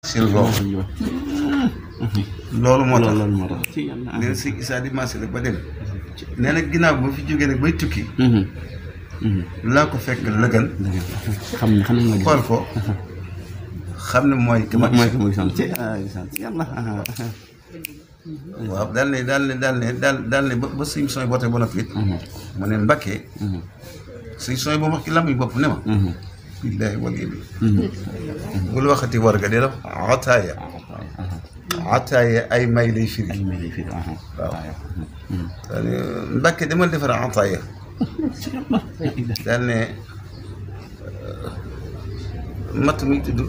seen room loolu moo tax nee na si Issa di marché la ba dem nee na ginnaaw ba fi jógee nag bay tukki laa ko fekk lëgal xool ko xam ne mooy ki ma sant yàlla waaw daal ne ba suñ sooy bootee ba noppi it mu ne Mbàkke suñ sooy ba wax ci lam yi bopp ne ma billaahi wal yébi bul waxati war ga dee la ataaya ay may lay firi waaw Mbàkke demal defar ataaya daal ne matt mi tudd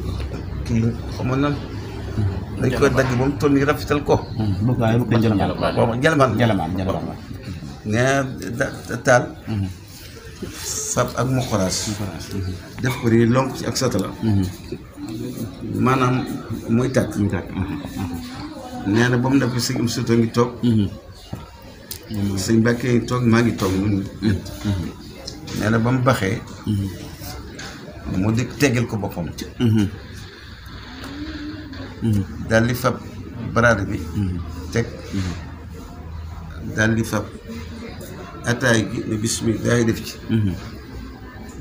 kii xam nga nan dañ koy dagg ba mu toll nii rafetal ko jalamaan nee taal fab ak moxoraas def ko nii lonk ci ak satala maanaam muy tàkk nee na ba mu def sëñ am surtout ngi toog sëñ Mbàkke ngi toog maa ngi toog nun nee na ba mu baxee mu di tegal ko boppam daal di fab baraade bi teg daal di fab ataay gi ne bismillah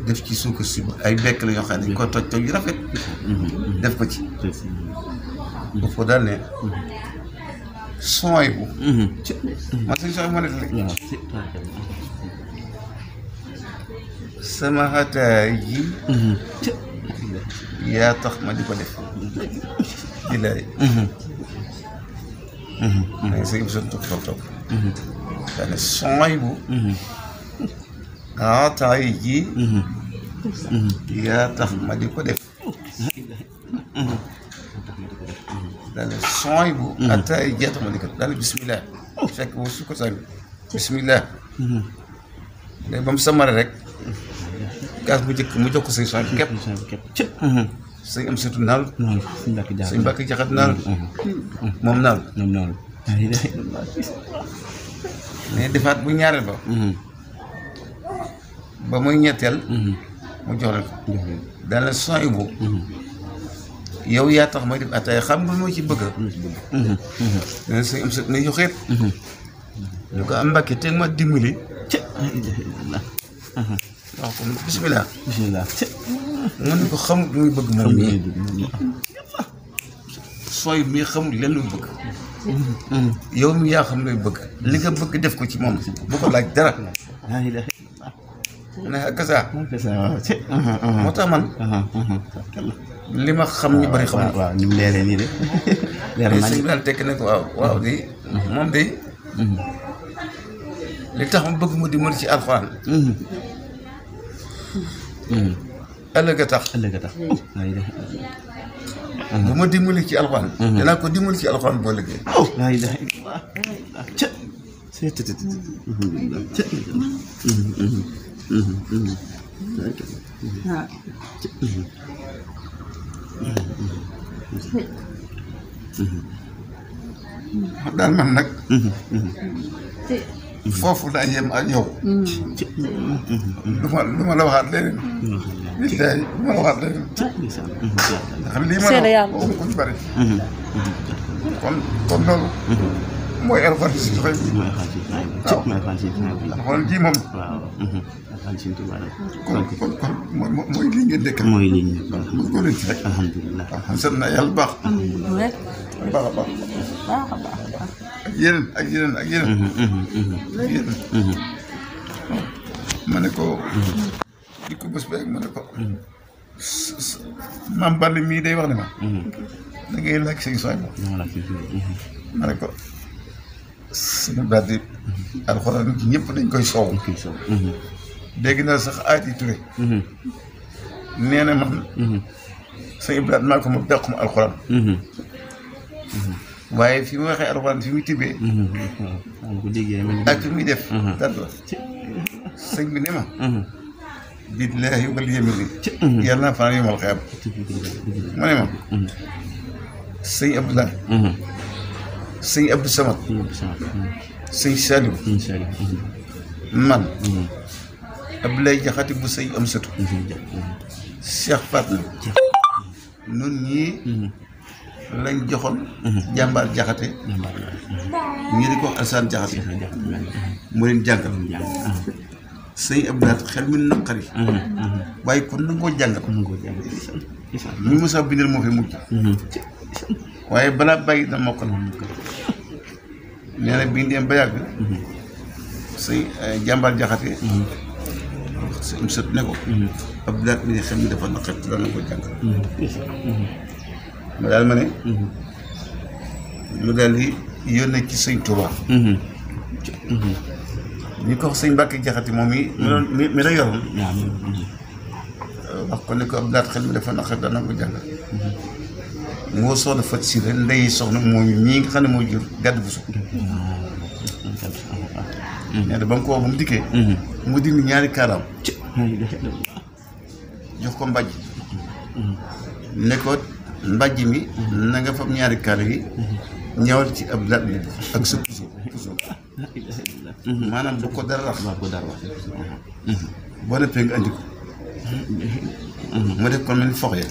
def ci suukar si ay bekk la yoo xam ne dañ ko toj yu rafet def ko ci ba foo daal ne sooy bu man suñ sooy bu ma ne sama ataay ji yaa tax ma di ko def bilaay ma ngi sëñ son toog daane sooy bu ataay ji yaa tax ma di ko def daane sooy bu ataay ji yaa tax ma di ko def daane bismillah fekk boobu su ko sànni bismillah léegi ba mu samare rek gaas bu njëkk mu jox ko sëñ sooy bu képp sëñ am surtout naal sëñ Mbàkke Jaxate naal moom naal mais defaat bu ñaareel ba muy ñetteel mu jox leen ko daal la sooy bu yow yaa tax may def ataaya xam nga moo ci bëgg dana sëñ am surtout na joxeet ñu ko am Mbàkke te ma dimbali waaw kon bismillah mu ne ko xamut lu muy bëgg moom mii sooy mii xamut leen lu muy bëgg yow mi yaa xam looy bëgg li nga bëgg def ko ci moom bu ko laaj dara mu ne ak saa moo tax man li ma xam ñu bari xam waaw ñu leeree nii de leer na si daal tekk ne ko waaw di moom de li tax ma bëgg mu di mën ci alxuraan ëllëg a tax bu ma dimbali ci alxuraan danaa ko dimbali ci alxuraan boo liggéey laa ilaaha illallaah daal man nag foofu laa yem ak yow du ma la waxaat leneen billaay du ma la waxaat leneen ndax lii ma la wax ko ci bari kon loolu mooy alxuraan si xëy alxuraan ji moom kon mooy lii ngeen dëkk mooy lii ñu ko leen ci rek alhamdulilah sant naa yàlla baax baax a baax ak yeneen ma ne ko di ko bés beeg ma ne ko maam Balla mii day wax ne ma da ngay laaj sëñ sooy ma ne ko suñu baat yi alxuraan ci ñëpp dañ koy soow dégg naa sax aati Touré nee na man sëñ Ibrahima maa ko ma dàq ma alxuraan waaye fi mu waxee alxuraan fi muy tibbee ak fi muy def dara sëñ bi ne ma billaahi wal yamini yàlla naa fanaan yomal xeyam mu ne ma sëñ Abdoulaye sëñ Abdou Samad sëñ Saliou man Abdoulaye Jaxate bu sëñ am sëtu Cheikh Fatma nun ñii lañ joxoon jàmbaar jaxate ñu di ko Alsaan jaxate mu leen jàngal sëñ Abdoulaat xel mi naqari waaye kon nangoo jàngal ñu Moussa bindal moo fi mujj waaye balaa bàyyi na mokkal nee na bi ñu dem ba yàgg sëñ jàmbaar jaxate sëñ sët ne ko Abdoulaat mi xel mi dafa naqari te dana ko jàngal ma daal ma ne mu daal di yónnee ci sëñ Touba ñu ko wax sëñ Mbàkke Jaxate moom mi la yoroon wax ko ne ko Abdoulaat xel mi dafa naqari dana ko jàngal moo soxna Fat Siré ndey soxna moom ñii nga xam ne moo jur gàdd bu sukk nee na ba mu ko wax ba mu dikkee mu dindi ñaari kaaraam jox ko mbàjj ne ko mbàjj mi na nga fab ñaari kaar yi ñëwal ci Abdoulaat bi ak sa puso maanaam bu ko dara rax boo neppee nga andi ko mu def ko mel ni fox ya